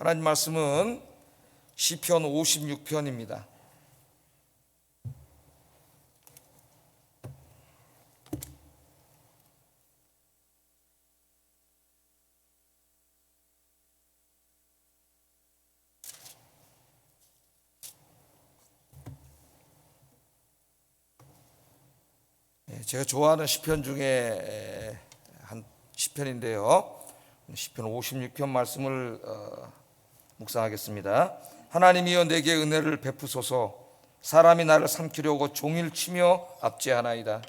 하나님 말씀은 시편 56편입니다. 제가 좋아하는 시편 중에 한 시편인데요. 시편 56편 말씀을 묵상하겠습니다. 하나님이여 내게 은혜를 베푸소서. 사람이 나를 삼키려고 종일 치며 압제하나이다.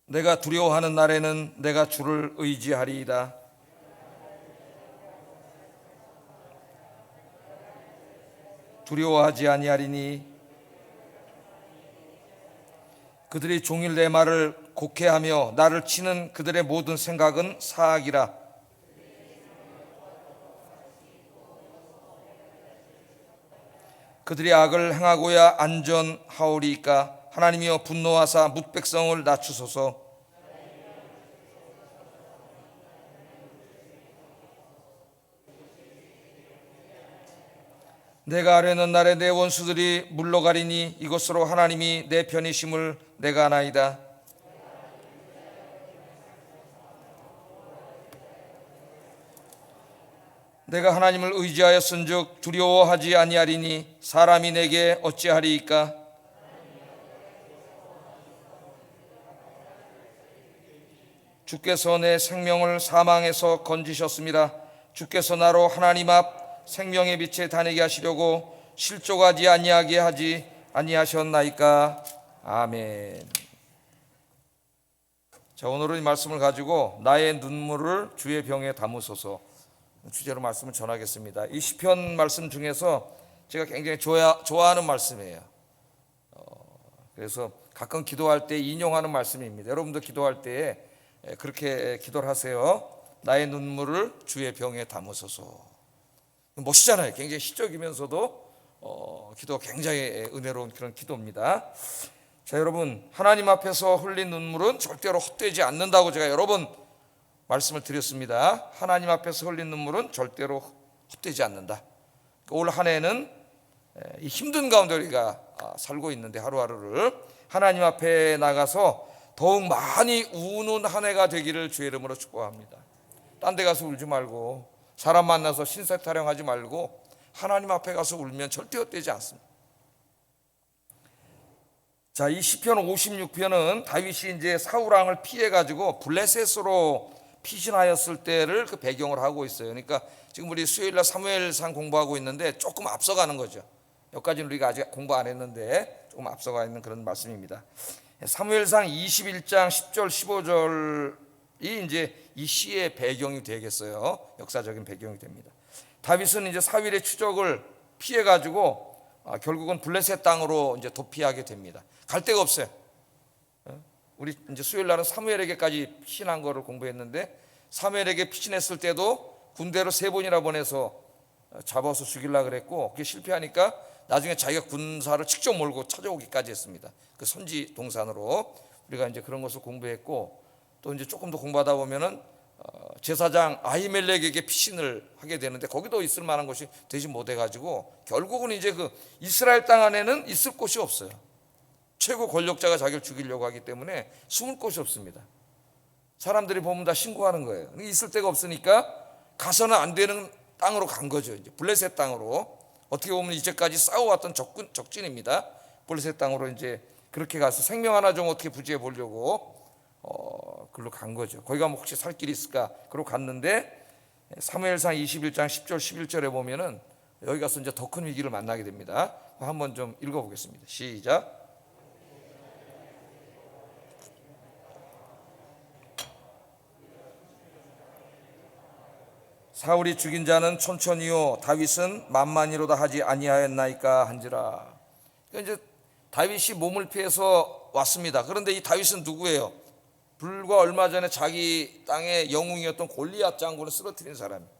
내가 두려워하는 날에는 내가 주를 의지하리이다. 두려워하지 아니하리니 그들이 종일 내 말을 곡해하며 나를 치는 그들의 모든 생각은 사악이라. 그들이 악을 행하고야 안전하오리이까. 하나님이여 분노하사 뭇백성을 낮추소서. 내가 아뢰는 날에 내 원수들이 물러가리니 이것으로 하나님이 내 편이심을 내가 아나이다. 내가 하나님을 의지하였은즉 두려워하지 아니하리니 사람이 내게 어찌하리이까. 주께서 내 생명을 사망에서 건지셨습니다. 주께서 나로 하나님 앞 생명의 빛에 다니게 하시려고 실족하지 아니하게 하지 아니하셨나이까. 아멘. 자, 오늘은 이 말씀을 가지고 나의 눈물을 주의 병에 담으소서 주제로 말씀을 전하겠습니다. 이 시편 말씀 중에서 제가 굉장히 좋아하는 말씀이에요. 그래서 가끔 기도할 때 인용하는 말씀입니다. 여러분도 기도할 때 그렇게 기도를 하세요. 나의 눈물을 주의 병에 담으소서. 멋있잖아요. 굉장히 시적이면서도 기도가 굉장히 은혜로운 그런 기도입니다. 자, 여러분, 하나님 앞에서 흘린 눈물은 절대로 헛되지 않는다고 제가 여러 번 말씀을 드렸습니다. 하나님 앞에서 흘린 눈물은 절대로 헛되지 않는다. 올 한 해는 이 힘든 가운데 우리가 살고 있는데 하루하루를 하나님 앞에 나가서 더욱 많이 우는 한 해가 되기를 주의 이름으로 축복합니다. 딴 데 가서 울지 말고, 사람 만나서 신세 타령하지 말고 하나님 앞에 가서 울면 절대 헛되지 않습니다. 자, 이 시편 56편은 다윗이 이제 사울 왕을 피해 가지고 블레셋으로 피신하였을 때를 그 배경으로 하고 있어요. 그러니까 지금 우리 수요일날 사무엘상 공부하고 있는데 조금 앞서가는 거죠. 여기까지는 우리가 아직 공부 안 했는데 조금 앞서가 있는 그런 말씀입니다. 사무엘상 21장 10절 15절이 이제 이 시의 배경이 되겠어요. 역사적인 배경이 됩니다. 다윗은 이제 사울의 추적을 피해 가지고 결국은 블레셋 땅으로 이제 도피하게 됩니다. 갈 데가 없어요. 우리 이제 수요일 날은 사무엘에게까지 피신한 거를 공부했는데, 사무엘에게 피신했을 때도 군대로 3번이나 보내서 잡아서 죽이려고 그랬고, 그게 실패하니까 나중에 자기가 군사를 직접 몰고 찾아오기까지 했습니다. 그 선지 동산으로 우리가 이제 그런 것을 공부했고, 또 이제 조금 더 공부하다 보면은 제사장 아히멜렉에게 피신을 하게 되는데 거기도 있을 만한 곳이 되지 못해 가지고 결국은 이제 그 이스라엘 땅 안에는 있을 곳이 없어요. 최고 권력자가 자기를 죽이려고 하기 때문에 숨을 곳이 없습니다. 사람들이 보면 다 신고하는 거예요. 있을 데가 없으니까 가서는 안 되는 땅으로 간 거죠. 이제 블레셋 땅으로. 어떻게 보면 이제까지 싸워왔던 적진입니다. 블레셋 땅으로 이제 그렇게 가서 생명 하나 좀 어떻게 부지해 보려고 글로 간 거죠. 거기 가면 혹시 살 길이 있을까? 그러고 갔는데 사무엘상 21장 10절 11절에 보면은 여기 가서 이제 더 큰 위기를 만나게 됩니다. 한번 좀 읽어보겠습니다. 시작. 사울이 죽인 자는 천천히요 다윗은 만만히로다 하지 아니하였나이까 한지라. 그러니까 이제 다윗이 몸을 피해서 왔습니다. 그런데 이 다윗은 누구예요? 불과 얼마 전에 자기 땅의 영웅이었던 골리앗 장군을 쓰러뜨린 사람이에요.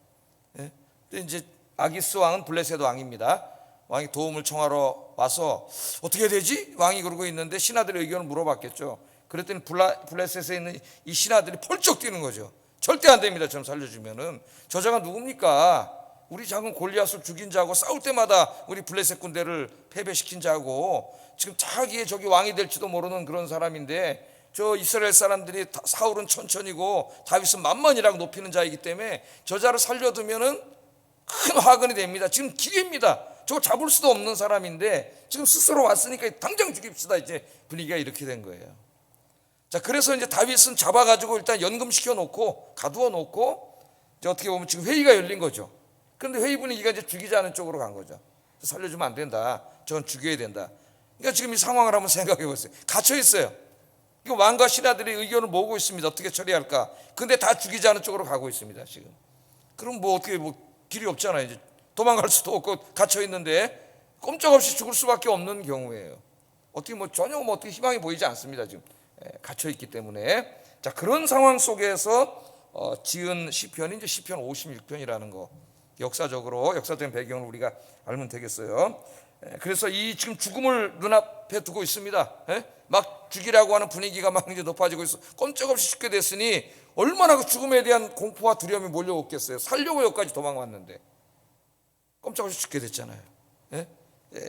예? 근데 이제 아기스 왕은 블레셋 왕입니다. 왕이 도움을 청하러 와서 어떻게 되지? 왕이 그러고 있는데 신하들의 의견을 물어봤겠죠. 그랬더니 블레셋에 있는 이 신하들이 펄쩍 뛰는 거죠. 절대 안 됩니다. 좀 살려주면은. 저자가 누굽니까? 우리 작은 골리앗을 죽인 자고, 싸울 때마다 우리 블레셋 군대를 패배시킨 자고, 지금 자기의 저기 왕이 될지도 모르는 그런 사람인데, 저 이스라엘 사람들이 사울은 천천히고 다윗은 만만이라고 높이는 자이기 때문에 저자를 살려두면은 큰 화근이 됩니다. 지금 기회입니다. 저거 잡을 수도 없는 사람인데 지금 스스로 왔으니까 당장 죽입시다. 이제 분위기가 이렇게 된 거예요. 자, 그래서 이제 다윗은 잡아가지고 일단 연금시켜 놓고 가두어 놓고, 이제 어떻게 보면 지금 회의가 열린 거죠. 그런데 회의 분위기가 이제 죽이지 않은 쪽으로 간 거죠. 살려주면 안 된다. 저건 죽여야 된다. 그러니까 지금 이 상황을 한번 생각해 보세요. 갇혀 있어요. 왕과 신하들이 의견을 모으고 있습니다. 어떻게 처리할까? 근데 다 죽이지 않은 쪽으로 가고 있습니다. 지금. 그럼 뭐 어떻게 길이 없잖아요. 이제 도망갈 수도 없고 갇혀 있는데 꼼짝없이 죽을 수밖에 없는 경우예요. 어떻게 전혀 어떻게 희망이 보이지 않습니다. 지금 갇혀 있기 때문에. 자, 그런 상황 속에서 지은 시편이 이제 시편 56편이라는 거. 역사적인 배경을 우리가 알면 되겠어요. 그래서 이 지금 죽음을 눈앞에 두고 있습니다. 막 죽이라고 하는 분위기가 막 이제 높아지고 있어. 꼼짝없이 죽게 됐으니 얼마나 그 죽음에 대한 공포와 두려움이 몰려오겠어요. 살려고 여기까지 도망왔는데 꼼짝없이 죽게 됐잖아요.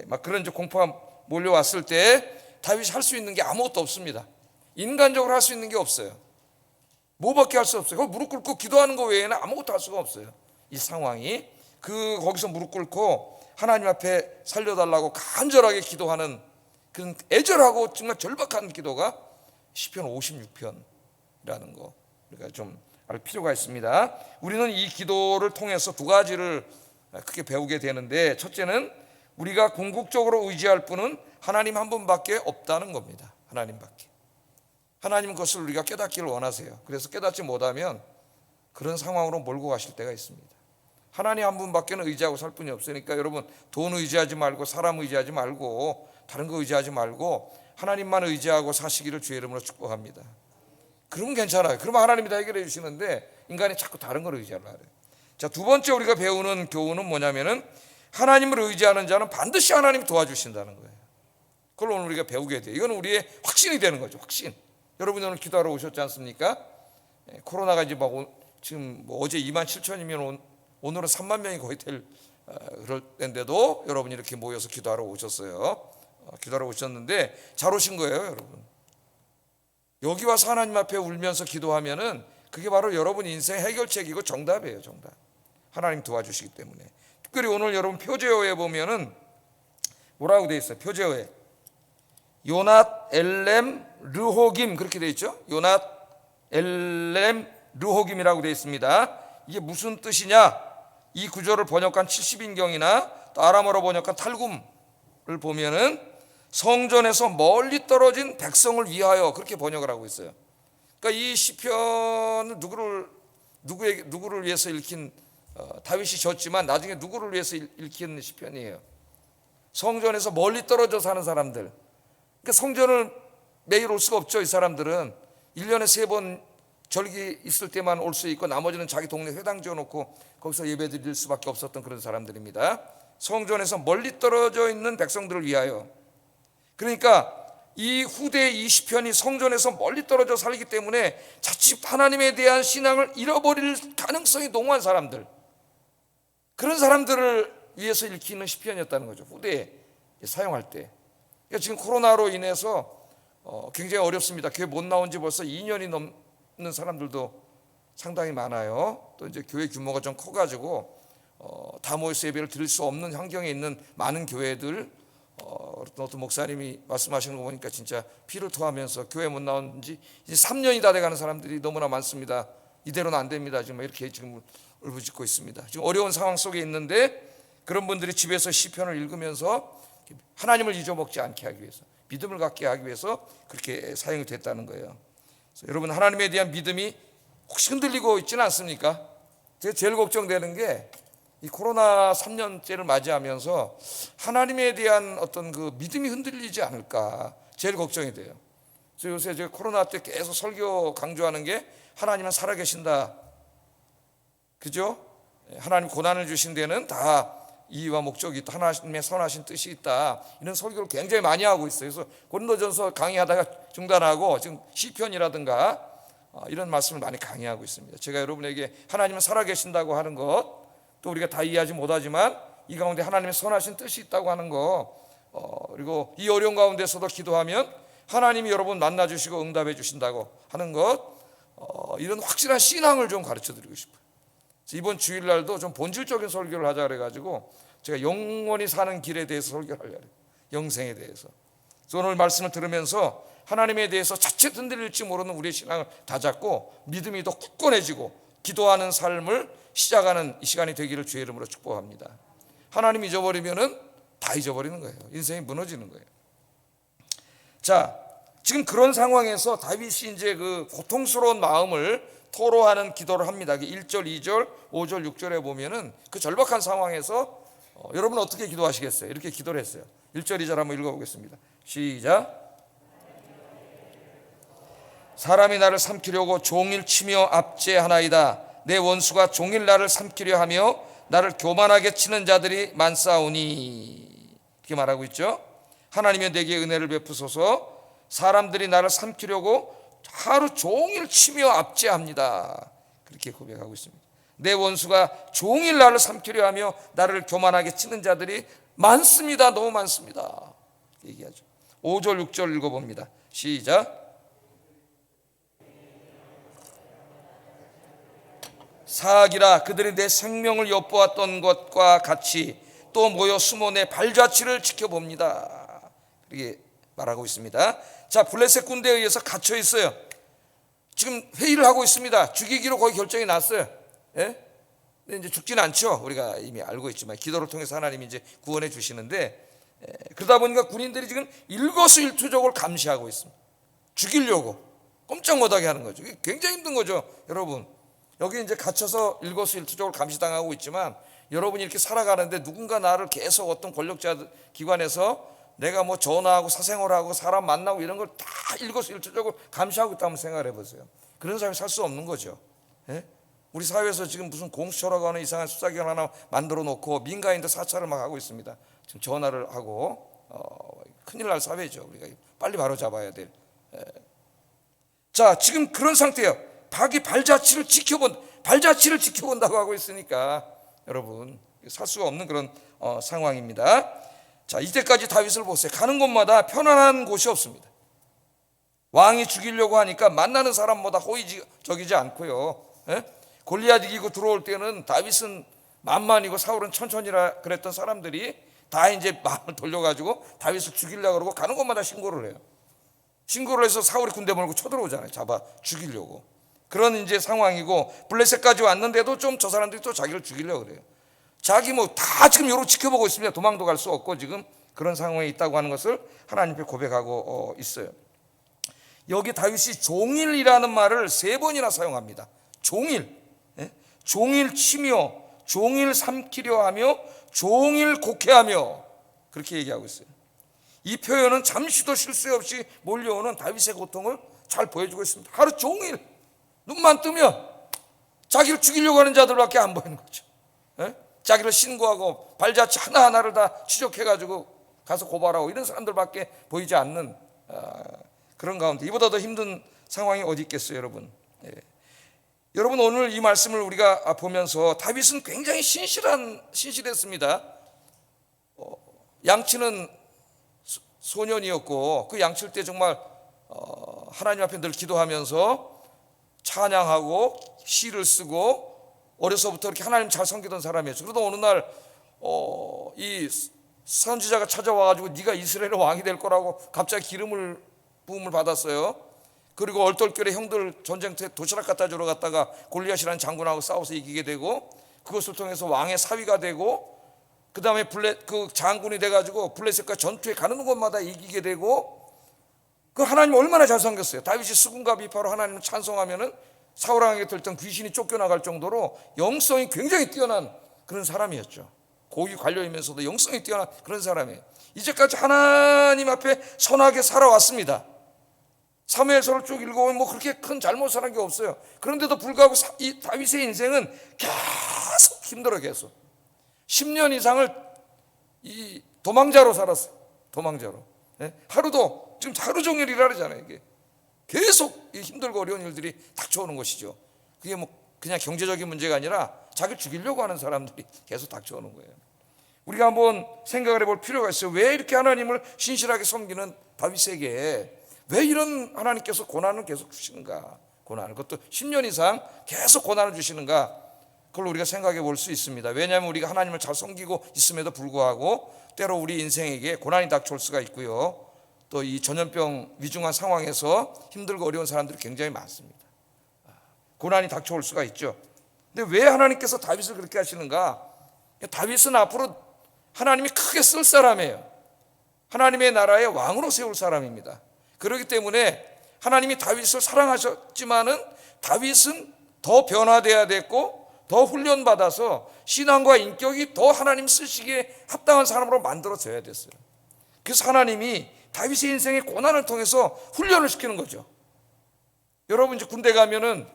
막 그런 이제 공포가 몰려왔을 때 다윗이 할 수 있는 게 아무것도 없습니다. 인간적으로 할 수 있는 게 없어요. 뭐밖에 할 수 없어요. 무릎 꿇고 기도하는 거 외에는 아무것도 할 수가 없어요. 이 상황이 거기서 무릎 꿇고 하나님 앞에 살려달라고 간절하게 기도하는 그런 애절하고 정말 절박한 기도가 시편 56편이라는 거 우리가 좀 알 필요가 있습니다. 우리는 이 기도를 통해서 두 가지를 크게 배우게 되는데, 첫째는 우리가 궁극적으로 의지할 분은 하나님 한 분밖에 없다는 겁니다. 하나님밖에. 하나님 그것을 우리가 깨닫기를 원하세요. 그래서 깨닫지 못하면 그런 상황으로 몰고 가실 때가 있습니다. 하나님 한 분밖에는 의지하고 살 분이 없으니까 여러분, 돈 의지하지 말고 사람 의지하지 말고 다른 거 의지하지 말고 하나님만 의지하고 사시기를 주의 이름으로 축복합니다. 그러면 괜찮아요. 그러면 하나님이 다 해결해 주시는데 인간이 자꾸 다른 걸 의지하려고 해요. 자, 두 번째 우리가 배우는 교훈은 뭐냐면은 하나님을 의지하는 자는 반드시 하나님이 도와주신다는 거예요. 그걸 오늘 우리가 배우게 돼요. 이건 우리의 확신이 되는 거죠. 확신. 여러분이 오늘 기도하러 오셨지 않습니까? 코로나가 이제 지금 어제 27,000이면 오늘은 3만 명이 거의 될 그럴 때인데도 여러분이 이렇게 모여서 기도하러 오셨어요. 기도하러 오셨는데 잘 오신 거예요, 여러분. 여기 와서 하나님 앞에 울면서 기도하면은 그게 바로 여러분 인생 해결책이고 정답이에요, 정답. 하나님 도와주시기 때문에. 특별히 오늘 여러분 표제어에 보면은 뭐라고 돼 있어요? 표제어에 요낫 엘렘 르호김 그렇게 돼 있죠? 요낫 엘렘 르호김이라고 돼 있습니다. 이게 무슨 뜻이냐? 이 구절을 번역한 70인경이나 또 아람어로 번역한 탈굼을 보면은 성전에서 멀리 떨어진 백성을 위하여 그렇게 번역을 하고 있어요. 그러니까 이 시편은 누구를 위해서 읽힌 다윗이 졌지만 나중에 누구를 위해서 읽힌 시편이에요. 성전에서 멀리 떨어져 사는 사람들. 그러니까 성전을 매일 올 수가 없죠. 이 사람들은 1년에 3번 절기 있을 때만 올 수 있고 나머지는 자기 동네 회당 지어놓고 거기서 예배 드릴 수밖에 없었던 그런 사람들입니다. 성전에서 멀리 떨어져 있는 백성들을 위하여. 그러니까 이 후대의 이 시편이 성전에서 멀리 떨어져 살기 때문에 자칫 하나님에 대한 신앙을 잃어버릴 가능성이 농후한 사람들, 그런 사람들을 위해서 읽히는 시편이었다는 거죠. 후대에 사용할 때. 그러니까 지금 코로나로 인해서 굉장히 어렵습니다. 교회 못 나온 지 벌써 2년이 넘는 사람들도 상당히 많아요. 또 이제 교회 규모가 좀 커가지고 다 모여서 예배를 드릴 수 없는 환경에 있는 많은 교회들, 어떤 목사님이 말씀하시는 거 보니까 진짜 피를 토하면서 교회 못 나온 지 이제 3년이 다 돼가는 사람들이 너무나 많습니다. 이대로는 안 됩니다. 지금 이렇게 지금 울부짖고 있습니다. 지금 어려운 상황 속에 있는데 그런 분들이 집에서 시편을 읽으면서 하나님을 잊어먹지 않게 하기 위해서, 믿음을 갖게 하기 위해서 그렇게 사용이 됐다는 거예요. 그래서 여러분, 하나님에 대한 믿음이 혹시 흔들리고 있지는 않습니까? 제가 제일 걱정되는 게 이 코로나 3년째를 맞이하면서 하나님에 대한 어떤 그 믿음이 흔들리지 않을까 제일 걱정이 돼요. 그래서 요새 제가 코로나 때 계속 설교 강조하는 게 하나님은 살아계신다. 그죠? 하나님 고난을 주신 데는 다 이유와 목적이 있다, 하나님의 선하신 뜻이 있다, 이런 설교를 굉장히 많이 하고 있어요. 그래서 고린도전서 강의하다가 중단하고 지금 시편이라든가 이런 말씀을 많이 강의하고 있습니다. 제가 여러분에게 하나님은 살아계신다고 하는 것, 또 우리가 다 이해하지 못하지만 이 가운데 하나님의 선하신 뜻이 있다고 하는 것, 그리고 이 어려운 가운데서도 기도하면 하나님이 여러분 만나주시고 응답해 주신다고 하는 것, 이런 확실한 신앙을 좀 가르쳐 드리고 싶어요. 이번 주일날도 좀 본질적인 설교를 하자 그래가지고 제가 영원히 사는 길에 대해서 설교를 하려고 해요. 영생에 대해서. 그래서 오늘 말씀을 들으면서 하나님에 대해서 자칫 흔들릴지 모르는 우리의 신앙을 다잡고 믿음이 더 굳건해지고 기도하는 삶을 시작하는 이 시간이 되기를 주의 이름으로 축복합니다. 하나님 잊어버리면은 다 잊어버리는 거예요. 인생이 무너지는 거예요. 자, 지금 그런 상황에서 다윗이 이제 그 고통스러운 마음을 토로하는 기도를 합니다. 1절, 2절, 5절, 6절에 보면은 그 절박한 상황에서 여러분 어떻게 기도하시겠어요? 이렇게 기도를 했어요. 1절, 2절 한번 읽어보겠습니다. 시작. 사람이 나를 삼키려고 종일 치며 압제하나이다. 내 원수가 종일 나를 삼키려 하며 나를 교만하게 치는 자들이 많사오니. 이렇게 말하고 있죠. 하나님이 내게 은혜를 베푸소서. 사람들이 나를 삼키려고 하루 종일 치며 압제합니다. 그렇게 고백하고 있습니다. 내 원수가 종일 나를 삼키려 하며 나를 교만하게 치는 자들이 많습니다. 너무 많습니다. 얘기하죠. 5절 6절 읽어봅니다. 시작. 사악이라 그들이 내 생명을 엿보았던 것과 같이 또 모여 숨어 내 발자취를 지켜봅니다. 이렇게 말하고 있습니다. 자, 블레셋 군대에 의해서 갇혀 있어요. 지금 회의를 하고 있습니다. 죽이기로 거의 결정이 났어요. 예? 근데 이제 죽지는 않죠. 우리가 이미 알고 있지만 기도를 통해서 하나님이 이제 구원해 주시는데, 그러다 보니까 군인들이 지금 일거수일투족을 감시하고 있습니다. 죽이려고 꼼짝 못하게 하는 거죠. 이게 굉장히 힘든 거죠, 여러분. 여기 이제 갇혀서 일거수일투족을 감시당하고 있지만 여러분이 이렇게 살아가는데 누군가 나를 계속 어떤 권력자 기관에서 내가 뭐 전화하고 사생활하고 사람 만나고 이런 걸 다 일거수일투족을 감시하고 있다면 생각을 해보세요. 그런 삶이 살 수 없는 거죠. 예? 우리 사회에서 지금 무슨 공수처라고 하는 이상한 수사기관 하나 만들어 놓고 민간인들 사찰을 막 하고 있습니다. 지금 전화를 하고 큰일 날 사회죠. 우리가 빨리 바로 잡아야 될. 자, 지금 그런 상태예요. 발자취를 지켜본다고 하고 있으니까 여러분 살 수가 없는 그런 상황입니다. 자, 이때까지 다윗을 보세요. 가는 곳마다 편안한 곳이 없습니다. 왕이 죽이려고 하니까 만나는 사람마다 호의적이지 않고요. 예? 골리앗 이기고 들어올 때는 다윗은 만만이고 사울은 천천히라 그랬던 사람들이 다 이제 마음을 돌려가지고 다윗을 죽이려고 그러고 가는 곳마다 신고를 해요. 신고를 해서 사울이 군대 몰고 쳐들어오잖아요. 잡아 죽이려고. 그런 이제 상황이고 블레셋까지 왔는데도 좀 저 사람들이 또 자기를 죽이려고 그래요. 자기 뭐 다 지금 요로 지켜보고 있습니다. 도망도 갈 수 없고 지금 그런 상황에 있다고 하는 것을 하나님 앞에 고백하고 있어요. 여기 다윗이 종일이라는 말을 3번이나 사용합니다. 종일, 종일 치며, 종일 삼키려 하며, 종일 곡해하며 그렇게 얘기하고 있어요. 이 표현은 잠시도 쉴 새 없이 몰려오는 다윗의 고통을 잘 보여주고 있습니다. 하루 종일 눈만 뜨면 자기를 죽이려고 하는 자들밖에 안 보이는 거죠. 자기를 신고하고 발자취 하나하나를 다 추적해가지고 가서 고발하고 이런 사람들밖에 보이지 않는 그런 가운데 이보다 더 힘든 상황이 어디 있겠어요, 여러분. 여러분, 오늘 이 말씀을 우리가 보면서 다윗은 굉장히 신실했습니다. 양치는 소년이었고 그 양칠 때 정말 하나님 앞에 늘 기도하면서 찬양하고 시를 쓰고 어려서부터 이렇게 하나님 잘 섬기던 사람이었죠. 그러다 어느 날 이 선지자가 찾아와가지고 네가 이스라엘의 왕이 될 거라고 갑자기 부음을 받았어요. 그리고 얼떨결에 형들 전쟁터에 도시락 갖다 주러 갔다가 골리앗이라는 장군하고 싸워서 이기게 되고 그것을 통해서 왕의 사위가 되고 그 다음에 그 장군이 돼가지고 블레셋과 전투에 가는 곳마다 이기게 되고 그 하나님 얼마나 잘 섬겼어요. 다윗이 수군과 비파로 하나님을 찬송하면은 사울왕에게 들던 귀신이 쫓겨나갈 정도로 영성이 굉장히 뛰어난 그런 사람이었죠. 고위 관료이면서도 영성이 뛰어난 그런 사람이에요. 이제까지 하나님 앞에 선하게 살아왔습니다. 사무엘서를 쭉 읽어보면 뭐 그렇게 큰 잘못을 한 게 없어요. 그런데도 불구하고 이 다윗의 인생은 계속 힘들어 계속. 10년 이상을 이 도망자로 살았어요. 도망자로. 예? 하루도 지금 하루 종일 일하잖아요. 이게 계속 힘들고 어려운 일들이 닥쳐오는 것이죠. 그게 뭐 그냥 경제적인 문제가 아니라 자기를 죽이려고 하는 사람들이 계속 닥쳐오는 거예요. 우리가 한번 생각을 해볼 필요가 있어요. 왜 이렇게 하나님을 신실하게 섬기는 다윗에게 왜 이런 하나님께서 고난을 계속 주시는가? 고난을, 그것도 10년 이상 계속 고난을 주시는가? 그걸 우리가 생각해 볼 수 있습니다. 왜냐하면 우리가 하나님을 잘 섬기고 있음에도 불구하고 때로 우리 인생에게 고난이 닥쳐올 수가 있고요. 또 이 전염병 위중한 상황에서 힘들고 어려운 사람들이 굉장히 많습니다. 고난이 닥쳐올 수가 있죠. 근데 왜 하나님께서 다윗을 그렇게 하시는가? 다윗은 앞으로 하나님이 크게 쓸 사람이에요. 하나님의 나라의 왕으로 세울 사람입니다. 그렇기 때문에 하나님이 다윗을 사랑하셨지만은 다윗은 더 변화돼야 됐고 더 훈련받아서 신앙과 인격이 더 하나님 쓰시기에 합당한 사람으로 만들어져야 됐어요. 그래서 하나님이 다윗의 인생의 고난을 통해서 훈련을 시키는 거죠. 여러분 이제 군대 가면은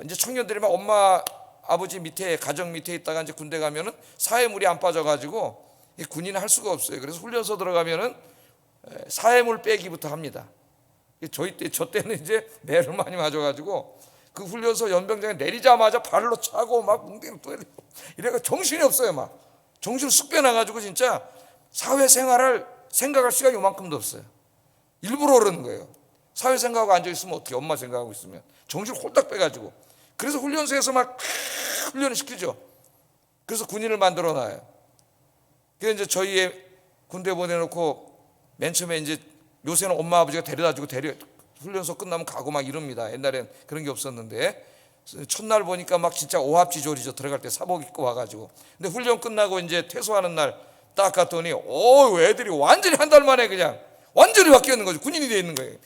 이제 청년들이 막 엄마 아버지 밑에 가정 밑에 있다가 이제 군대 가면은 사회물이 안 빠져가지고 군인은 할 수가 없어요. 그래서 훈련소 들어가면은 사회물 빼기부터 합니다. 저 때는 이제 매를 많이 맞아가지고 그 훈련소 연병장에 내리자마자 발로 차고 막 뭉대로 또 이래가 정신이 없어요. 막 정신 쑥 빼놔가지고 진짜 사회생활을 생각할 시간이 요만큼도 없어요. 일부러 그러는 거예요. 사회생각하고 앉아있으면 어떻게, 엄마 생각하고 있으면 정신을 홀딱 빼가지고. 그래서 훈련소에서 막 훈련을 시키죠. 그래서 군인을 만들어 놔요. 그래서 이제 저희 군대 보내놓고 맨 처음에 이제 요새는 엄마 아버지가 데려다주고 훈련소 끝나면 가고 막 이럽니다. 옛날엔 그런 게 없었는데 첫날 보니까 막 진짜 오합지졸이죠. 들어갈 때 사복 입고 와가지고. 근데 훈련 끝나고 이제 퇴소하는 날 딱 갔더니 애들이 완전히 한 달 만에 그냥 완전히 바뀌어 있는 거죠. 군인이 돼 있는 거예요.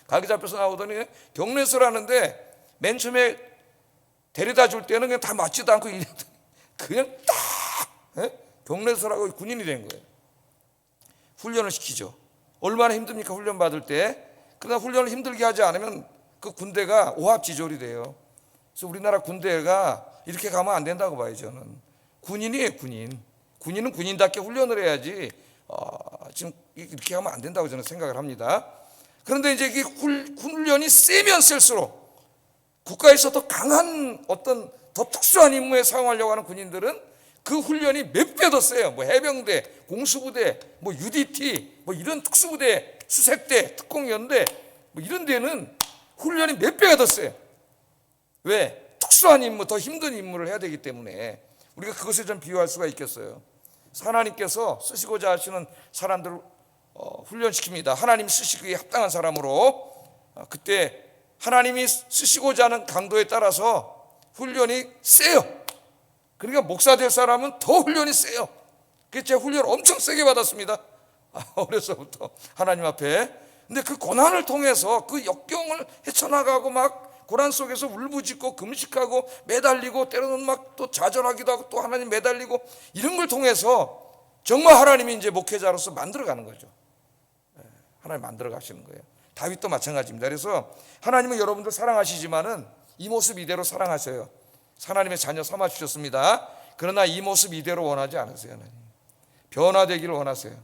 가게 잡혀서 나오더니 경례서라는데 맨 처음에 데려다 줄 때는 그냥 다 맞지도 않고 그냥 딱 경례서라고 군인이 된 거예요. 훈련을 시키죠. 얼마나 힘듭니까 훈련 받을 때. 그러나 훈련을 힘들게 하지 않으면 그 군대가 오합지졸이 돼요. 그래서 우리나라 군대가 이렇게 가면 안 된다고 봐요. 저는 군인이에요. 군인은 군인답게 훈련을 해야지 지금 이렇게 하면 안 된다고 저는 생각을 합니다. 그런데 이제 이 훈련이 세면 셀수록 국가에서 더 강한 어떤 더 특수한 임무에 사용하려고 하는 군인들은 그 훈련이 몇 배 더 세요. 뭐 해병대, 공수부대, 뭐 UDT, 뭐 이런 특수부대, 수색대, 특공연대 뭐 이런 데는 훈련이 몇 배가 더 세요. 왜? 특수한 임무, 더 힘든 임무를 해야 되기 때문에. 우리가 그것을 좀 비유할 수가 있겠어요. 하나님께서 쓰시고자 하시는 사람들을 훈련시킵니다. 하나님 쓰시기에 합당한 사람으로. 그때 하나님이 쓰시고자 하는 강도에 따라서 훈련이 세요. 그러니까 목사 될 사람은 더 훈련이 세요. 그래서 제가 훈련을 엄청 세게 받았습니다. 어려서부터 하나님 앞에. 근데 그 고난을 통해서 그 역경을 헤쳐나가고 막 고난 속에서 울부짖고 금식하고 매달리고 때로는 막 또 좌절하기도 하고 또 하나님 매달리고 이런 걸 통해서 정말 하나님이 이제 목회자로서 만들어가는 거죠. 하나님 만들어 가시는 거예요. 다윗도 마찬가지입니다. 그래서 하나님은 여러분들 사랑하시지만은 이 모습 이대로 사랑하셔요. 하나님의 자녀 삼아 주셨습니다. 그러나 이 모습 이대로 원하지 않으세요. 하나님 변화되기를 원하세요.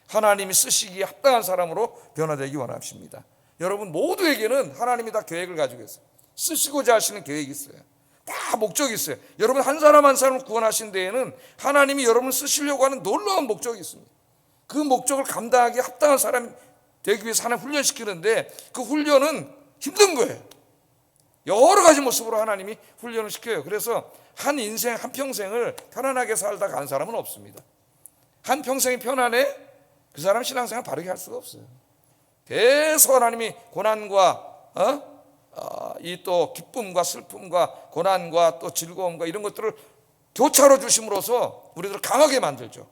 하나님이 쓰시기에 합당한 사람으로 변화되기 원하십니다. 여러분 모두에게는 하나님이 다 계획을 가지고 있어요. 쓰시고자 하시는 계획이 있어요. 다 목적이 있어요. 여러분 한 사람 한 사람을 구원하신 데에는 하나님이 여러분을 쓰시려고 하는 놀라운 목적이 있습니다. 그 목적을 감당하기에 합당한 사람이 되기 위해서 하나님 훈련시키는데 그 훈련은 힘든 거예요. 여러 가지 모습으로 하나님이 훈련을 시켜요. 그래서 한 인생 한 평생을 편안하게 살다 간 사람은 없습니다. 한 평생이 편안해? 그 사람 신앙생활 바르게 할 수가 없어요. 계속 하나님이 고난과 이 또 기쁨과 슬픔과 고난과 또 즐거움과 이런 것들을 교차로 주심으로써 우리들을 강하게 만들죠.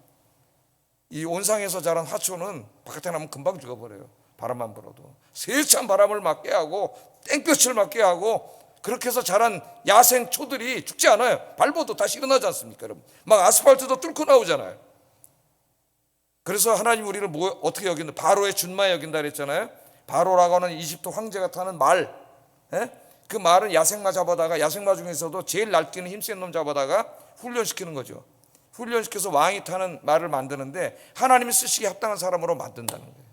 이 온상에서 자란 화초는 바깥에 나면 금방 죽어버려요. 바람만 불어도 세찬 바람을 맞게 하고 땡볕을 맞게 하고 그렇게 해서 자란 야생 초들이 죽지 않아요. 밟아도 다시 일어나지 않습니까? 여러분 막 아스팔트도 뚫고 나오잖아요. 그래서 하나님 우리를 어떻게 여긴다? 바로의 준마에 여긴다 그랬잖아요. 바로라고 하는 이집트 황제가 타는 말, 그 말은 야생마 잡아다가, 야생마 중에서도 제일 날뛰는 힘센 놈 잡아다가 훈련시키는 거죠. 훈련시켜서 왕이 타는 말을 만드는데 하나님이 쓰시기에 합당한 사람으로 만든다는 거예요.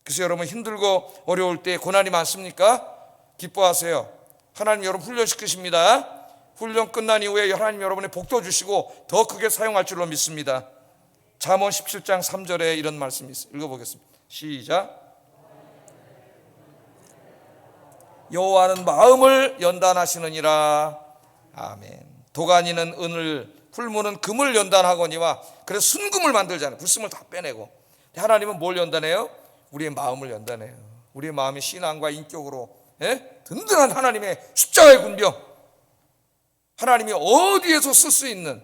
그래서 여러분 힘들고 어려울 때 고난이 많습니까? 기뻐하세요. 하나님 여러분 훈련시키십니다. 훈련 끝난 이후에 하나님 여러분의 복도 주시고 더 크게 사용할 줄로 믿습니다. 잠언 17장 3절에 이런 말씀이 있어요. 읽어보겠습니다. 시작. 여호와는 마음을 연단하시느니라. 아멘. 도가니는 은을, 풀무는 금을 연단하거니와. 그래서 순금을 만들잖아요. 불순을 다 빼내고. 하나님은 뭘 연단해요? 우리의 마음을 연단해요. 우리의 마음이 신앙과 인격으로 든든한 하나님의 십자가의 군병, 하나님이 어디에서 쓸 수 있는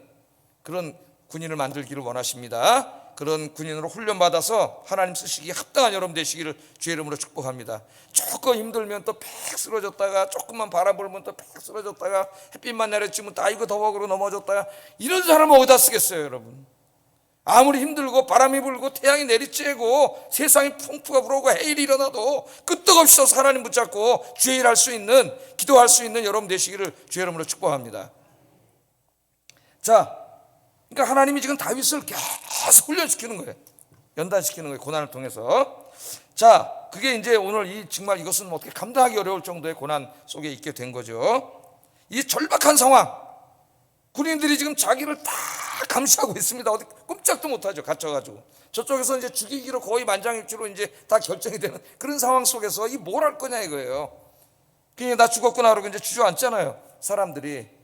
그런 군인을 만들기를 원하십니다. 그런 군인으로 훈련받아서 하나님 쓰시기에 합당한 여러분 되시기를 주의 이름으로 축복합니다. 조금 힘들면 또 팩 쓰러졌다가, 조금만 바람 불면 또 팩 쓰러졌다가, 햇빛만 내려치면 또 아이고 더워그로 넘어졌다가, 이런 사람은 어디다 쓰겠어요 여러분? 아무리 힘들고 바람이 불고 태양이 내리쬐고 세상이 풍부가 불어오고 해일이 일어나도 끄떡없이 하나님 붙잡고 주의 일할 수 있는, 기도할 수 있는 여러분 되시기를 주의 이름으로 축복합니다. 자, 그러니까 하나님이 지금 다윗을 계속 훈련시키는 거예요. 연단시키는 거예요. 고난을 통해서. 자, 그게 이제 오늘 정말 이것은 어떻게 감당하기 어려울 정도의 고난 속에 있게 된 거죠. 이 절박한 상황, 군인들이 지금 자기를 다 감시하고 있습니다. 어디 꼼짝도 못하죠. 갇혀가지고. 저쪽에서 이제 죽이기로 거의 만장일치로 이제 다 결정이 되는 그런 상황 속에서 이 뭘 할 거냐 이거예요. 그냥 나 죽었구나 그러고 이제 주저앉잖아요. 사람들이.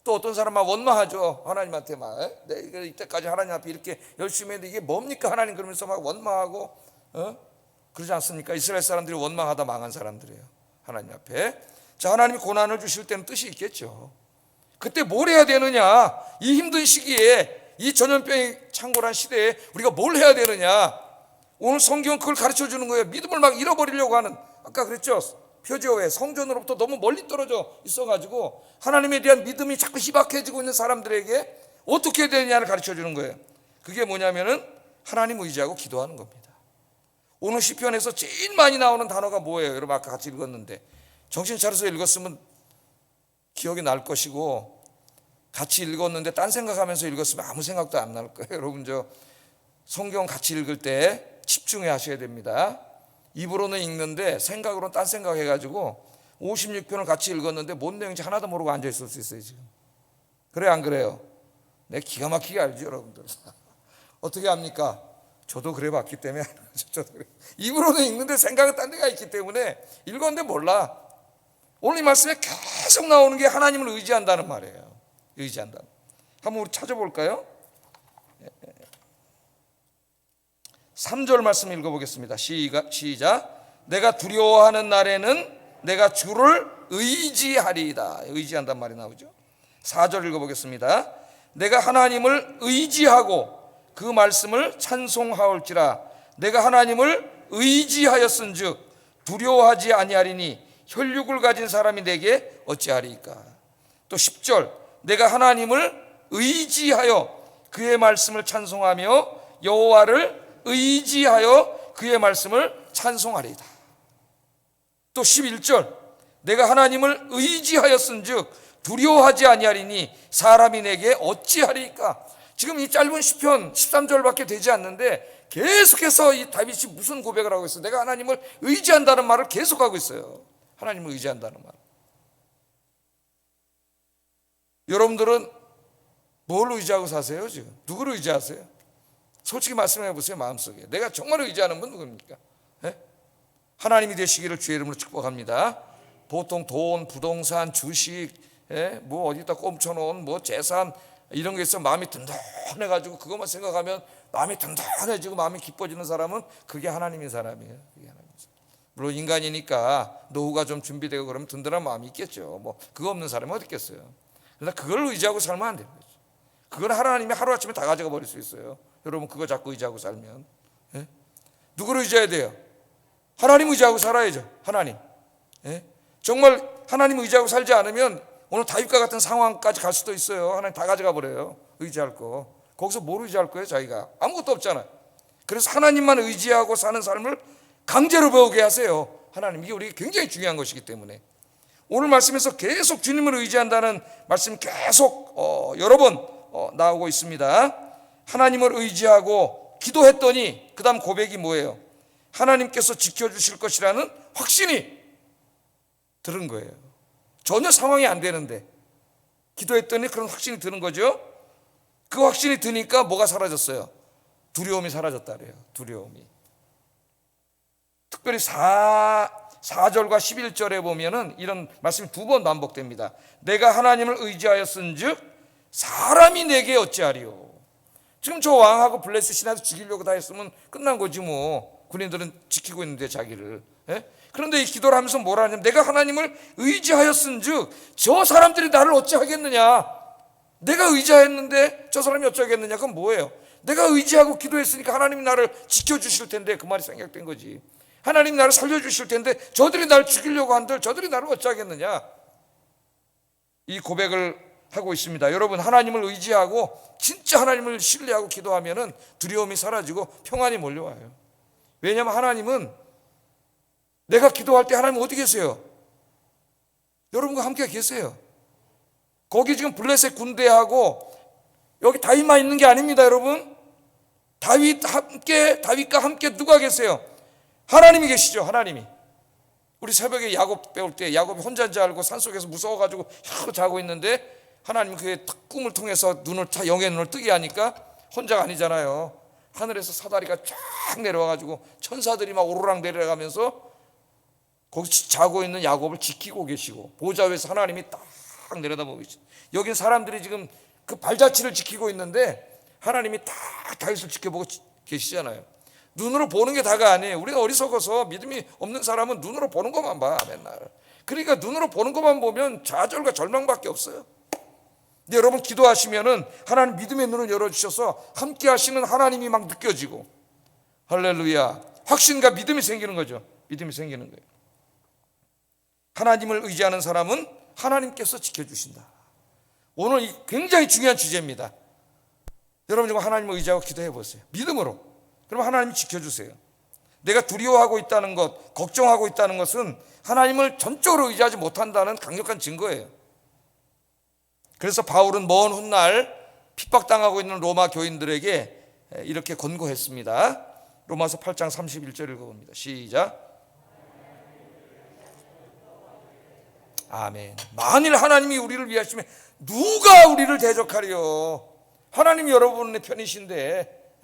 또 어떤 사람은 원망하죠. 하나님한테 막 내가 이때까지 하나님 앞에 이렇게 열심히 했는데 이게 뭡니까 하나님, 그러면서 막 원망하고 그러지 않습니까? 이스라엘 사람들이 원망하다 망한 사람들이에요. 하나님 앞에. 자, 하나님이 고난을 주실 때는 뜻이 있겠죠. 그때 뭘 해야 되느냐, 이 힘든 시기에, 이 전염병이 창궐한 시대에 우리가 뭘 해야 되느냐, 오늘 성경은 그걸 가르쳐 주는 거예요. 믿음을 막 잃어버리려고 하는, 아까 그랬죠, 표지어에 성전으로부터 너무 멀리 떨어져 있어가지고 하나님에 대한 믿음이 자꾸 희박해지고 있는 사람들에게 어떻게 해야 되느냐를 가르쳐 주는 거예요. 그게 뭐냐면은 하나님 의지하고 기도하는 겁니다. 오늘 시편에서 제일 많이 나오는 단어가 뭐예요? 여러분 아까 같이 읽었는데, 정신 차려서 읽었으면 기억이 날 것이고, 같이 읽었는데 딴 생각하면서 읽었으면 아무 생각도 안 날 거예요. 여러분 저 성경 같이 읽을 때 집중해 하셔야 됩니다. 입으로는 읽는데 생각으로는 딴 생각 해가지고 56편을 같이 읽었는데 뭔 내용인지 하나도 모르고 앉아있을 수 있어요 지금. 그래 안 그래요? 내 기가 막히게 알죠 여러분들. 어떻게 합니까? 저도 그래 봤기 때문에 저도 그래. 입으로는 읽는데 생각은 딴 데가 있기 때문에 읽었는데 몰라. 오늘 이 말씀에 계속 나오는 게 하나님을 의지한다는 말이에요. 의지한다. 한번 우리 찾아볼까요? 3절 말씀 읽어보겠습니다. 시작. 내가 두려워하는 날에는 내가 주를 의지하리이다. 의지한단 말이 나오죠. 4절 읽어보겠습니다. 내가 하나님을 의지하고 그 말씀을 찬송하올지라. 내가 하나님을 의지하였은즉 두려워하지 아니하리니 혈육을 가진 사람이 내게 어찌하리이까. 또 10절. 내가 하나님을 의지하여 그의 말씀을 찬송하며 여호와를 의지하여 그의 말씀을 찬송하리이다. 또 11절. 내가 하나님을 의지하였은즉 두려워하지 아니하리니 사람이 내게 어찌하리이까. 지금 이 짧은 시편 13절밖에 되지 않는데 계속해서 이 다윗이 무슨 고백을 하고 있어요? 내가 하나님을 의지한다는 말을 계속하고 있어요. 하나님을 의지한다는 말. 여러분들은 뭘 의지하고 사세요 지금? 누구를 의지하세요? 솔직히 말씀해 보세요. 마음속에 내가 정말 의지하는 분 누굽니까? 하나님이 되시기를 주의 이름으로 축복합니다. 보통 돈, 부동산, 주식, 뭐 어디다 꼼쳐놓은 뭐 재산 이런 게 있어 마음이 든든해가지고 그것만 생각하면 마음이 든든해지고 마음이 기뻐지는 사람은 그게 하나님인 사람이에요. 그게 하나님인 사람. 물론 인간이니까 노후가 좀 준비되고 그러면 든든한 마음이 있겠죠. 뭐 그거 없는 사람이 어디 있겠어요. 그러나 그걸 의지하고 살면 안 되는 거죠. 그건 하나님이 하루아침에 다 가져가 버릴 수 있어요. 여러분 그거 자꾸 의지하고 살면. 누구를 의지해야 돼요? 하나님 의지하고 살아야죠. 하나님. 정말 하나님 의지하고 살지 않으면 오늘 다윗과 같은 상황까지 갈 수도 있어요. 하나님 다 가져가 버려요. 의지할 거. 거기서 뭘 의지할 거예요? 자기가 아무것도 없잖아요. 그래서 하나님만 의지하고 사는 삶을 강제로 배우게 하세요. 하나님, 이게 우리에게 굉장히 중요한 것이기 때문에 오늘 말씀에서 계속 주님을 의지한다는 말씀이 계속 여러 번 나오고 있습니다. 하나님을 의지하고 기도했더니 그 다음 고백이 뭐예요? 하나님께서 지켜주실 것이라는 확신이 들은 거예요. 전혀 상황이 안 되는데 기도했더니 그런 확신이 드는 거죠. 그 확신이 드니까 뭐가 사라졌어요? 두려움이 사라졌다 그래요. 두려움이. 특별히 4절과 11절에 보면은 이런 말씀이 두 번 반복됩니다. 내가 하나님을 의지하였은즉 사람이 내게 어찌하리요. 지금 저 왕하고 블레셋 신하도 죽이려고 다 했으면 끝난 거지 뭐. 군인들은 지키고 있는데 자기를. 그런데 이 기도를 하면서 뭐라 하냐면 내가 하나님을 의지하였은즉 저 사람들이 나를 어찌하겠느냐. 내가 의지했는데 저 사람이 어쩌겠느냐. 그건 뭐예요? 내가 의지하고 기도했으니까 하나님이 나를 지켜주실 텐데 그 말이 생각된 거지. 하나님이 나를 살려주실 텐데 저들이 나를 죽이려고 한들 저들이 나를 어찌하겠느냐. 이 고백을 하고 있습니다. 여러분, 하나님을 의지하고 진짜 하나님을 신뢰하고 기도하면은 두려움이 사라지고 평안이 몰려와요. 왜냐하면 하나님은 내가 기도할 때 하나님 어디 계세요? 여러분과 함께 계세요. 거기 지금 블레셋 군대하고 여기 다윗만 있는 게 아닙니다, 여러분. 다윗과 함께 누가 계세요? 하나님이 계시죠. 하나님이. 우리 새벽에 야곱 배울 때 야곱이 혼자인 줄 알고 산속에서 무서워가지고 혀로 자고 있는데 하나님이 그의 꿈을 통해서 영의 눈을 뜨게 하니까 혼자가 아니잖아요. 하늘에서 사다리가 쫙 내려와가지고 천사들이 막 오르락 내려가면서 거기 자고 있는 야곱을 지키고 계시고 보좌 위에서 하나님이 딱 내려다보고 계시죠. 여긴 사람들이 지금 그 발자취를 지키고 있는데 하나님이 딱 다윗을 지켜보고 계시잖아요. 눈으로 보는 게 다가 아니에요. 우리가 어리석어서 믿음이 없는 사람은 눈으로 보는 것만 봐 맨날. 그러니까 눈으로 보는 것만 보면 좌절과 절망밖에 없어요. 근데 여러분 기도하시면은 하나님 믿음의 눈을 열어주셔서 함께 하시는 하나님이 막 느껴지고 할렐루야, 확신과 믿음이 생기는 거죠. 믿음이 생기는 거예요. 하나님을 의지하는 사람은 하나님께서 지켜주신다. 오늘 이 굉장히 중요한 주제입니다. 여러분 좀 하나님을 의지하고 기도해 보세요. 믿음으로. 그러면 하나님이 지켜주세요. 내가 두려워하고 있다는 것, 걱정하고 있다는 것은 하나님을 전적으로 의지하지 못한다는 강력한 증거예요. 그래서 바울은 먼 훗날 핍박당하고 있는 로마 교인들에게 이렇게 권고했습니다. 로마서 8장 31절 읽어봅니다. 시작. 아멘. 만일 하나님이 우리를 위하시면 누가 우리를 대적하리요. 하나님이 여러분의 편이신데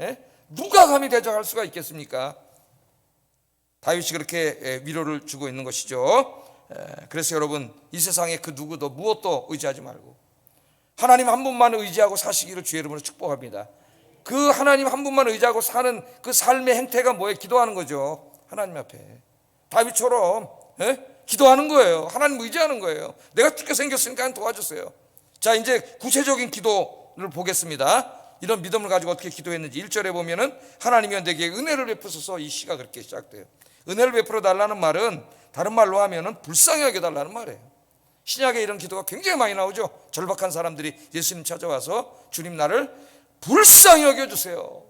누가 감히 대적할 수가 있겠습니까? 다윗이 그렇게 위로를 주고 있는 것이죠. 그래서 여러분 이 세상에 그 누구도 무엇도 의지하지 말고 하나님 한 분만 의지하고 사시기를 주의 이름으로 축복합니다. 그 하나님 한 분만 의지하고 사는 그 삶의 행태가 뭐예요? 기도하는 거죠. 하나님 앞에 다윗처럼 기도하는 거예요. 하나님 의지하는 거예요. 내가 죽게 생겼으니까 도와주세요. 자, 이제 구체적인 기도를 보겠습니다. 이런 믿음을 가지고 어떻게 기도했는지 1절에 보면은 하나님이 내게 은혜를 베푸소서, 이 시가 그렇게 시작돼요. 은혜를 베풀어 달라는 말은 다른 말로 하면은 불쌍히 여겨 달라는 말이에요. 신약에 이런 기도가 굉장히 많이 나오죠. 절박한 사람들이 예수님 찾아와서 주님 나를 불쌍히 여겨주세요.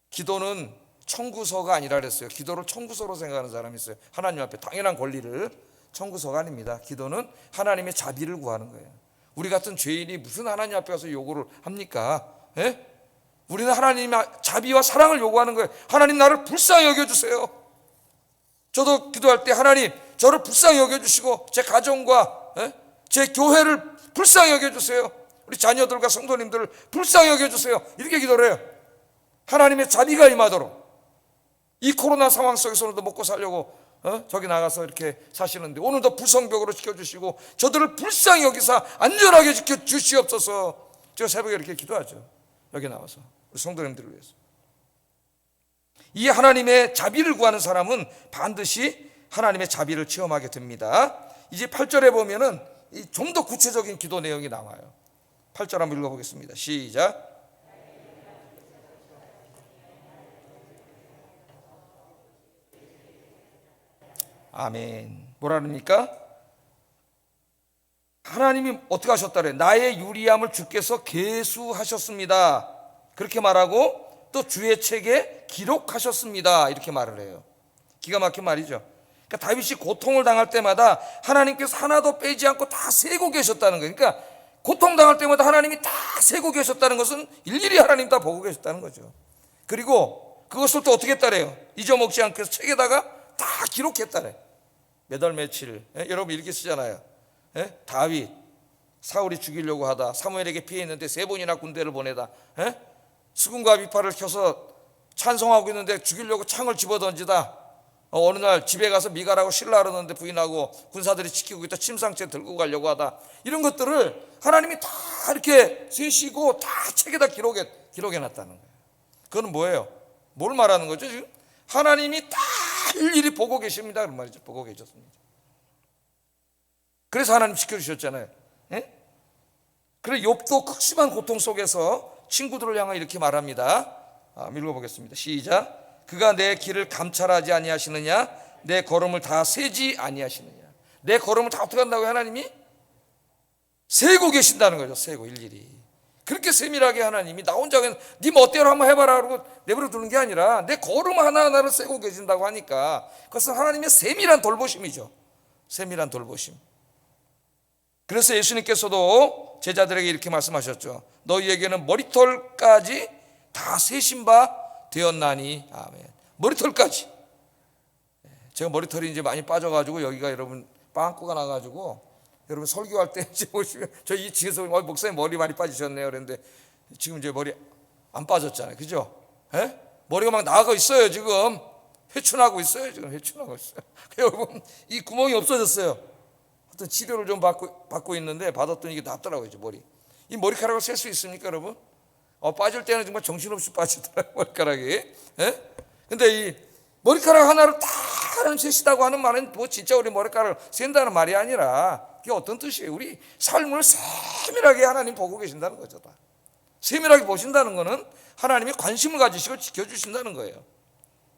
기도는 청구서가 아니라 그랬어요. 기도를 청구서로 생각하는 사람이 있어요. 하나님 앞에 당연한 권리를. 청구서가 아닙니다. 기도는 하나님의 자비를 구하는 거예요. 우리 같은 죄인이 무슨 하나님 앞에 가서 요구를 합니까? 우리는 하나님의 자비와 사랑을 요구하는 거예요. 하나님 나를 불쌍히 여겨주세요. 저도 기도할 때 하나님 저를 불쌍히 여겨주시고 제 가정과 제 교회를 불쌍히 여겨주세요. 우리 자녀들과 성도님들을 불쌍히 여겨주세요. 이렇게 기도를 해요. 하나님의 자비가 임하도록. 이 코로나 상황 속에서 오늘도 먹고 살려고 저기 나가서 이렇게 사시는데 오늘도 불성벽으로 지켜주시고 저들을 불쌍히 여기사 안전하게 지켜주시옵소서. 제가 새벽에 이렇게 기도하죠. 여기 나와서 우리 성도님들을 위해서. 이 하나님의 자비를 구하는 사람은 반드시 하나님의 자비를 체험하게 됩니다. 이제 8절에 보면은 좀 더 구체적인 기도 내용이 나와요. 8절 한번 읽어보겠습니다. 시작. 아멘. 뭐라 그럽니까? 하나님이 어떻게 하셨다 그래요? 나의 유리함을 주께서 계수하셨습니다. 그렇게 말하고 또 주의 책에 기록하셨습니다. 이렇게 말을 해요. 기가 막힌 말이죠. 그러니까 다윗이 고통을 당할 때마다 하나님께서 하나도 빼지 않고 다 세고 계셨다는 거예요. 그러니까 고통당할 때마다 하나님이 다 세고 계셨다는 것은 일일이 하나님 다 보고 계셨다는 거죠. 그리고 그것을 또 어떻게 했다래요? 잊어먹지 않고 해서 책에다가 다 기록했다래. 몇 월 며칠, 여러분 이렇게 쓰잖아요. 다윗 사울이 죽이려고 하다 사무엘에게 피했는데 3번이나 군대를 보내다, 수금과 비파를 켜서 찬송하고 있는데 죽이려고 창을 집어던지다, 어느 날 집에 가서 미갈하고 실라를 넣는데 부인하고 군사들이 지키고 있다 침상째 들고 가려고 하다, 이런 것들을 하나님이 다 이렇게 세시고 다 책에다 기록해놨다는 거예요. 그건 뭐예요? 뭘 말하는 거죠 지금? 하나님이 다 일일이 보고 계십니다 그런 말이죠. 보고 계셨습니다. 그래서 하나님 지켜주셨잖아요. 그래 욥도 극심한 고통 속에서 친구들을 향해 이렇게 말합니다. 읽어보겠습니다. 시작. 그가 내 길을 감찰하지 아니하시느냐? 내 걸음을 다 세지 아니하시느냐? 내 걸음을 다 어떻게 한다고요? 하나님이 세고 계신다는 거죠. 세고 일일이. 그렇게 세밀하게 하나님이 나 혼자 그냥 네 멋대로 한번 해봐라 그러고 내버려 두는 게 아니라 내 걸음 하나하나를 세고 계신다고 하니까 그것은 하나님의 세밀한 돌보심이죠. 세밀한 돌보심. 그래서 예수님께서도 제자들에게 이렇게 말씀하셨죠. 너희에게는 머리털까지 다 세신 바 되었나니. 아멘. 머리털까지. 제가 머리털이 이제 많이 빠져가지고 여기가 여러분 빵꾸가 나가지고 여러분 설교할 때 이제 보시면 저 이 뒤에서 목사님 머리 많이 빠지셨네요 그랬는데 지금 이제 머리 안 빠졌잖아요. 그죠? 머리가 막 나가 있어요. 지금 회춘하고 있어요. 지금 회춘하고 있어요. 여러분 이 구멍이 없어졌어요. 어떤 치료를 좀 받고 있는데 받았더니 이게 낫더라고요. 머리. 이 머리카락을 셀 수 있습니까 여러분? 빠질 때는 정말 정신없이 빠지더라고요. 머리카락이. 근데 이 머리카락 하나를 다 하나님 세시다고 하는 말은 뭐 진짜 우리 머리카락을 센다는 말이 아니라 그게 어떤 뜻이에요? 우리 삶을 세밀하게 하나님 보고 계신다는 거죠. 다. 세밀하게 보신다는 거는 하나님이 관심을 가지시고 지켜주신다는 거예요.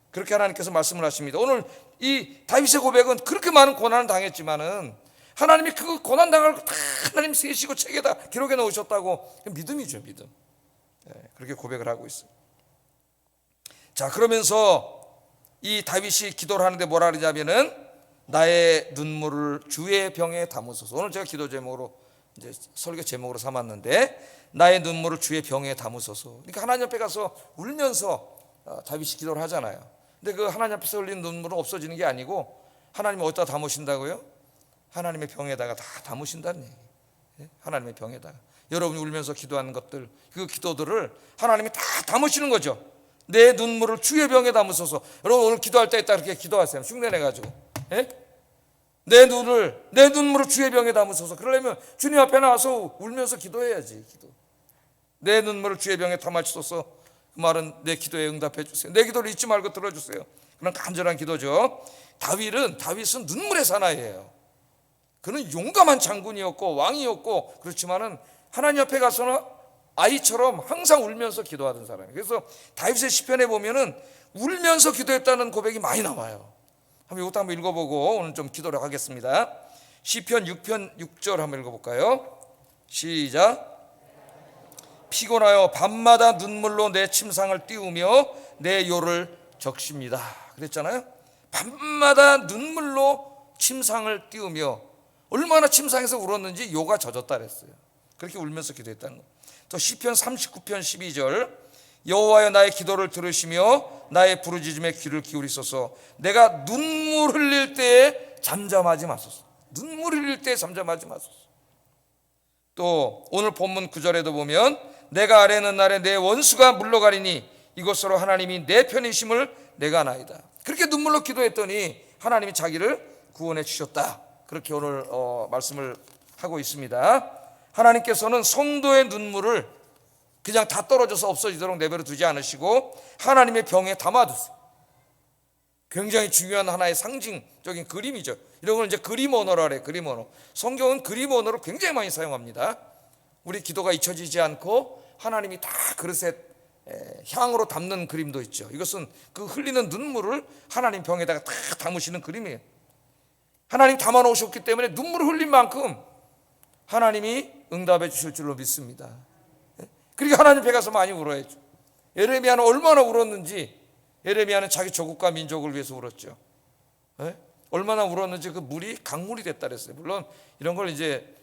그렇게 하나님께서 말씀을 하십니다. 오늘 이 다윗의 고백은 그렇게 많은 고난을 당했지만은 하나님이 그 고난 당할 거 다 하나님 세시고 책에다 기록해 놓으셨다고. 믿음이죠, 믿음. 그렇게 고백을 하고 있어요. 자, 그러면서 이 다윗이 기도를 하는데 뭐라 그러냐면은 나의 눈물을 주의 병에 담으소서. 오늘 제가 기도 제목으로 이제 설교 제목으로 삼았는데 나의 눈물을 주의 병에 담으소서. 그러니까 하나님 앞에 가서 울면서 다윗이 기도를 하잖아요. 근데 그 하나님 앞에서 흘린 눈물은 없어지는 게 아니고 하나님이 어디다 담으신다고요? 하나님의 병에다가 다 담으신다는 얘기예요. 하나님의 병에다가. 여러분이 울면서 기도하는 것들, 그 기도들을 하나님이 다 담으시는 거죠. 내 눈물을 주의 병에 담으소서. 여러분 오늘 기도할 때 딱 이렇게 기도하세요. 흉내내가지고. 내 눈물을 주의 병에 담으소서. 그러려면 주님 앞에 나와서 울면서 기도해야지. 기도. 내 눈물을 주의 병에 담아주소서. 그 말은 내 기도에 응답해 주세요. 내 기도를 잊지 말고 들어주세요. 그런 간절한 기도죠. 다윗은 눈물의 사나이예요. 그는 용감한 장군이었고 왕이었고 그렇지만은 하나님 앞에 가서는 아이처럼 항상 울면서 기도하던 사람이에요. 그래서 다윗의 시편에 보면은 울면서 기도했다는 고백이 많이 나와요. 이것도 한번 읽어보고 오늘 좀 기도를 하겠습니다. 시편 6편 6절 한번 읽어볼까요? 시작. 피곤하여 밤마다 눈물로 내 침상을 띄우며 내 요를 적십니다. 그랬잖아요. 밤마다 눈물로 침상을 띄우며 얼마나 침상에서 울었는지 요가 젖었다 그랬어요. 그렇게 울면서 기도했다는 거예요. 또 시편 39편 12절 여호와여 나의 기도를 들으시며 나의 부르짖음에 귀를 기울이소서. 내가 눈물 흘릴 때에 잠잠하지 마소서. 눈물 흘릴 때에 잠잠하지 마소서. 또 오늘 본문 9절에도 보면 내가 아뢰는 날에 내 원수가 물러가리니 이것으로 하나님이 내 편이심을 내가 아나이다. 그렇게 눈물로 기도했더니 하나님이 자기를 구원해 주셨다. 그렇게 오늘 말씀을 하고 있습니다. 하나님께서는 성도의 눈물을 그냥 다 떨어져서 없어지도록 내버려 두지 않으시고 하나님의 병에 담아두세요. 굉장히 중요한 하나의 상징적인 그림이죠. 이런 걸 이제 그림 언어라 그래요. 그림 언어. 성경은 그림 언어를 굉장히 많이 사용합니다. 우리 기도가 잊혀지지 않고 하나님이 다 그릇에 향으로 담는 그림도 있죠. 이것은 그 흘리는 눈물을 하나님 병에다가 다 담으시는 그림이에요. 하나님 담아 놓으셨기 때문에 눈물을 흘린 만큼 하나님이 응답해 주실 줄로 믿습니다. 그러니까 하나님 앞에 가서 많이 울어야죠. 예레미야는 얼마나 울었는지. 예레미야는 자기 조국과 민족을 위해서 울었죠. 얼마나 울었는지 그 물이 강물이 됐다 그랬어요. 물론 이런 걸 이제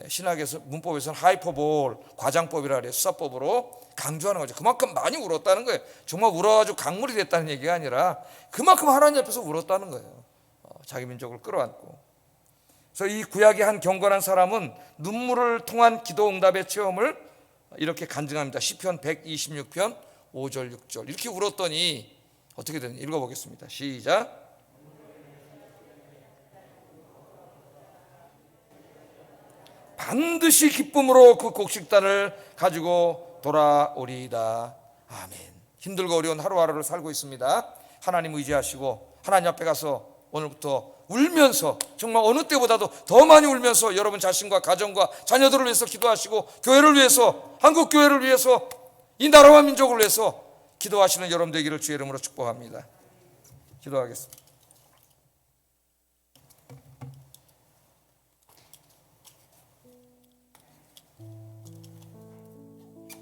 신학에서 문법에서는 하이퍼볼 과장법이라 그래요. 수사법으로 강조하는 거죠. 그만큼 많이 울었다는 거예요. 정말 울어가지고 강물이 됐다는 얘기가 아니라 그만큼 하나님 앞에서 울었다는 거예요. 자기 민족을 끌어안고. 그래서 이 구약의 한 경건한 사람은 눈물을 통한 기도 응답의 체험을 이렇게 간증합니다. 시편 126편 5절 6절 이렇게 울었더니 어떻게 되는지 읽어보겠습니다. 시작. 반드시 기쁨으로 그 곡식단을 가지고 돌아오리이다. 아멘. 힘들고 어려운 하루하루를 살고 있습니다. 하나님 의지하시고 하나님 앞에 가서 오늘부터 울면서 정말 어느 때보다도 더 많이 울면서 여러분 자신과 가정과 자녀들을 위해서 기도하시고 교회를 위해서 한국 교회를 위해서 이 나라와 민족을 위해서 기도하시는 여러분 되기를 주의 이름으로 축복합니다. 기도하겠습니다.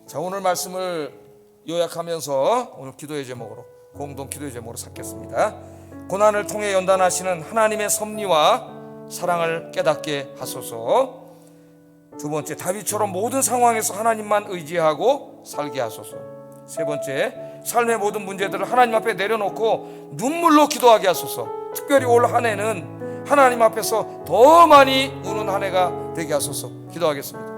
자, 오늘 말씀을 요약하면서 오늘 기도의 제목으로 공동 기도의 제목으로 삼겠습니다. 고난을 통해 연단하시는 하나님의 섭리와 사랑을 깨닫게 하소서. 두 번째, 다윗처럼 모든 상황에서 하나님만 의지하고 살게 하소서. 세 번째, 삶의 모든 문제들을 하나님 앞에 내려놓고 눈물로 기도하게 하소서. 특별히 올 한 해는 하나님 앞에서 더 많이 우는 한 해가 되게 하소서. 기도하겠습니다.